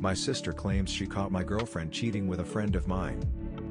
My sister claims she caught my girlfriend cheating with a friend of mine.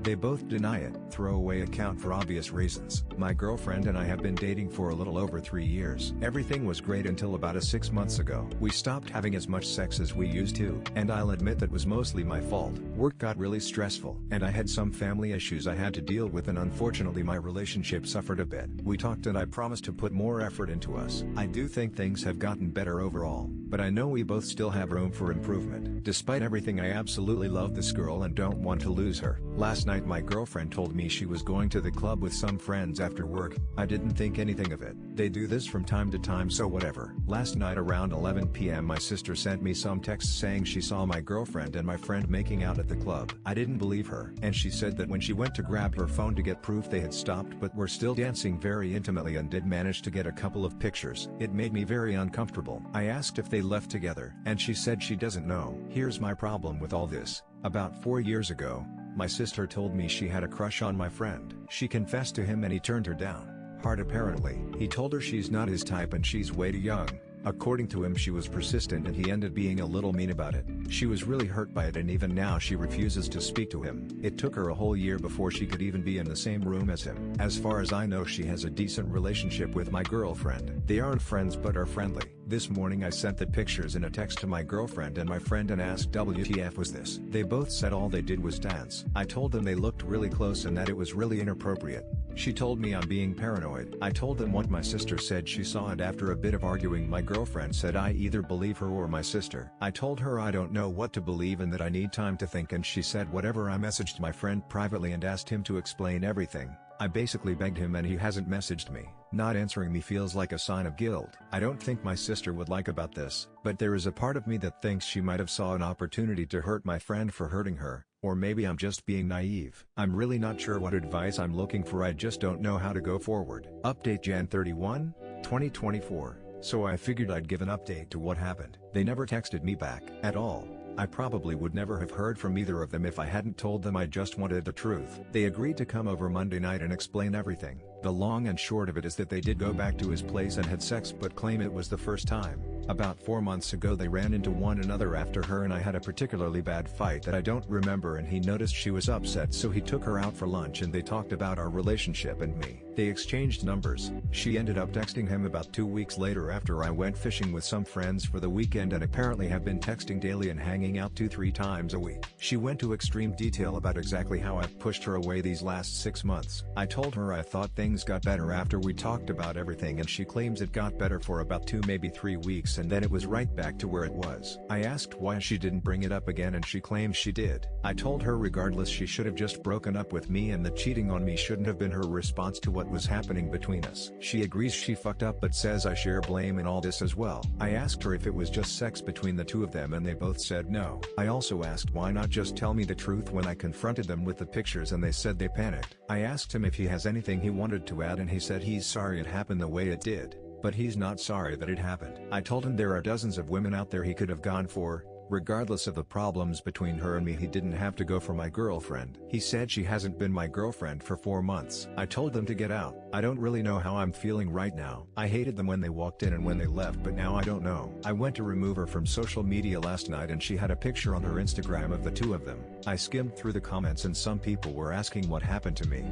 They both deny it, throwaway account for obvious reasons. My girlfriend and I have been dating for a little over 3 years. Everything was great until about 6 months ago. We stopped having as much sex as we used to, and I'll admit that was mostly my fault. Work got really stressful, and I had some family issues I had to deal with, and unfortunately my relationship suffered a bit. We talked and I promised to put more effort into us. I do think things have gotten better overall, but I know we both still have room for improvement. Despite everything, I absolutely love this girl and don't want to lose her. Last night my girlfriend told me she was going to the club with some friends after work. I didn't think anything of it. They do this from time to time, so whatever. Last night around 11 p.m. my sister sent me some texts saying she saw my girlfriend and my friend making out at the club. I didn't believe her, and she said that when she went to grab her phone to get proof they had stopped but were still dancing very intimately and did manage to get a couple of pictures. It made me very uncomfortable. I asked if they left together, and she said she doesn't know. Here's my problem with all this. About 4 years ago, my sister told me she had a crush on my friend. She confessed to him and he turned her down. Hard apparently. He told her she's not his type and she's way too young. According to him, she was persistent and he ended being a little mean about it. She was really hurt by it, and even now she refuses to speak to him. It took her a whole year before she could even be in the same room as him. As far as I know, she has a decent relationship with my girlfriend. They aren't friends but are friendly. This morning I sent the pictures in a text to my girlfriend and my friend and asked WTF was this. They both said all they did was dance. I told them they looked really close and that it was really inappropriate. She told me I'm being paranoid. I told them what my sister said she saw, and after a bit of arguing my girlfriend said I either believe her or my sister. I told her I don't know what to believe and that I need time to think, and she said whatever. I messaged my friend privately and asked him to explain everything. I basically begged him and he hasn't messaged me. Not answering me feels like a sign of guilt. I don't think my sister would like about this, but there is a part of me that thinks she might have saw an opportunity to hurt my friend for hurting her, or maybe I'm just being naive. I'm really not sure what advice I'm looking for. I just don't know how to go forward. Update Jan 31, 2024. So I figured I'd give an update to what happened. They never texted me back at all. I probably would never have heard from either of them if I hadn't told them I just wanted the truth. They agreed to come over Monday night and explain everything. The long and short of it is that they did go back to his place and had sex, but claim it was the first time. About 4 months ago they ran into one another after her and I had a particularly bad fight that I don't remember, and he noticed she was upset, so he took her out for lunch and they talked about our relationship and me. They exchanged numbers. She ended up texting him about 2 weeks later after I went fishing with some friends for the weekend, and apparently have been texting daily and hanging out 2-3 times a week. She went to extreme detail about exactly how I've pushed her away these last 6 months. I told her I thought things got better after we talked about everything, and she claims it got better for about 2, maybe 3 weeks, and then it was right back to where it was. I asked why she didn't bring it up again and she claims she did. I told her regardless she should have just broken up with me and that cheating on me shouldn't have been her response to what was happening between us. She agrees she fucked up but says I share blame in all this as well. I asked her if it was just sex between the two of them and they both said no. I also asked why not just tell me the truth when I confronted them with the pictures, and they said they panicked. I asked him if he has anything he wanted to add and he said he's sorry it happened the way it did, but he's not sorry that it happened. I told him there are dozens of women out there he could have gone for. Regardless of the problems between her and me, he didn't have to go for my girlfriend. He said she hasn't been my girlfriend for 4 months. I told them to get out. I don't really know how I'm feeling right now. I hated them when they walked in and when they left, but now I don't know. I went to remove her from social media last night and she had a picture on her Instagram of the two of them. I skimmed through the comments and some people were asking what happened to me.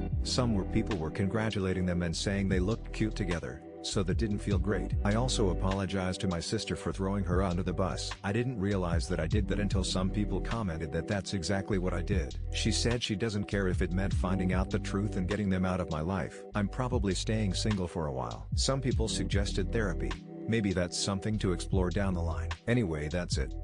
People were congratulating them and saying they looked cute together. So that didn't feel great. I also apologized to my sister for throwing her under the bus. I didn't realize that I did that until some people commented that that's exactly what I did. She said she doesn't care if it meant finding out the truth and getting them out of my life. I'm probably staying single for a while. Some people suggested therapy. Maybe that's something to explore down the line. Anyway, that's it.